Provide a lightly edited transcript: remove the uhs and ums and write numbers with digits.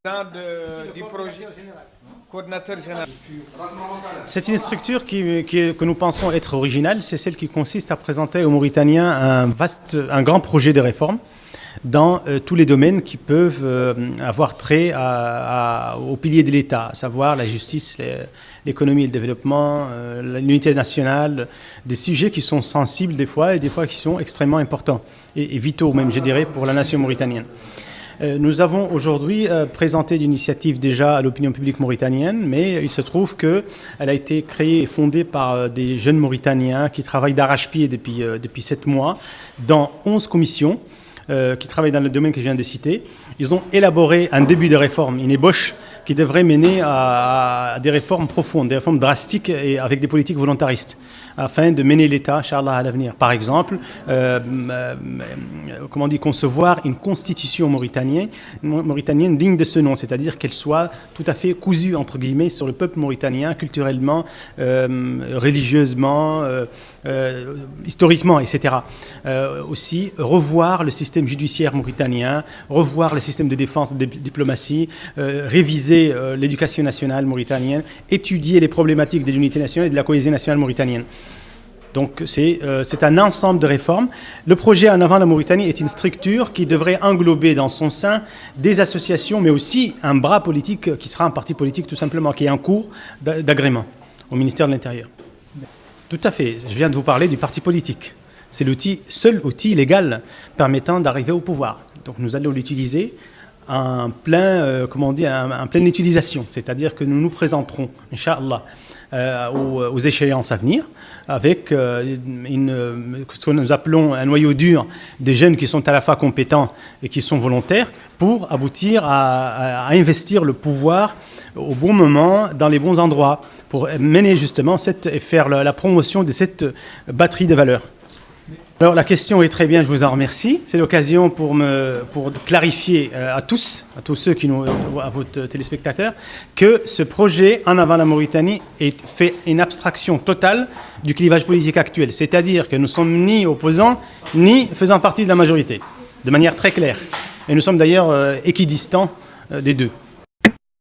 Du projet, coordinateur général. C'est une structure que nous pensons être originale. C'est celle qui consiste à présenter aux Mauritaniens un grand projet de réforme dans tous les domaines qui peuvent avoir trait aux piliers de l'État, à savoir la justice, l'économie et le développement, l'unité nationale, des sujets qui sont sensibles des fois et des fois qui sont extrêmement importants et vitaux même, je dirais, pour la nation mauritanienne. Nous avons aujourd'hui présenté l'initiative déjà à l'opinion publique mauritanienne, mais il se trouve qu'elle a été créée et fondée par des jeunes Mauritaniens qui travaillent d'arrache-pied depuis 7 mois dans 11 commissions qui travaillent dans le domaine que je viens de citer. Ils ont élaboré un début de réforme, une ébauche qui devrait mener à des réformes profondes, des réformes drastiques et avec des politiques volontaristes, afin de mener l'État, Inch'Allah, à l'avenir. Par exemple, concevoir une constitution mauritanienne digne de ce nom, c'est-à-dire qu'elle soit tout à fait cousue, entre guillemets, sur le peuple mauritanien, culturellement, religieusement, historiquement, etc. Aussi, revoir le système judiciaire mauritanien, revoir le système de défense et de diplomatie, réviser l'éducation nationale mauritanienne, étudier les problématiques de l'unité nationale et de la cohésion nationale mauritanienne. Donc c'est un ensemble de réformes. Le projet En avant la Mauritanie est une structure qui devrait englober dans son sein des associations, mais aussi un bras politique qui sera un parti politique tout simplement, qui est en cours d'agrément au ministère de l'Intérieur. Tout à fait. Je viens de vous parler du parti politique. C'est le seul outil légal permettant d'arriver au pouvoir. Donc nous allons l'utiliser en pleine utilisation. C'est-à-dire que nous nous présenterons, Inch'Allah, aux échéances à venir avec ce que nous appelons un noyau dur des jeunes qui sont à la fois compétents et qui sont volontaires pour aboutir à investir le pouvoir au bon moment, dans les bons endroits, pour mener justement et faire la promotion de cette batterie de valeurs. Alors la question est très bien, je vous en remercie. C'est l'occasion pour clarifier à tous ceux à vos téléspectateurs, que ce projet En avant la Mauritanie fait une abstraction totale du clivage politique actuel. C'est-à-dire que nous ne sommes ni opposants, ni faisant partie de la majorité, de manière très claire. Et nous sommes d'ailleurs équidistants des deux.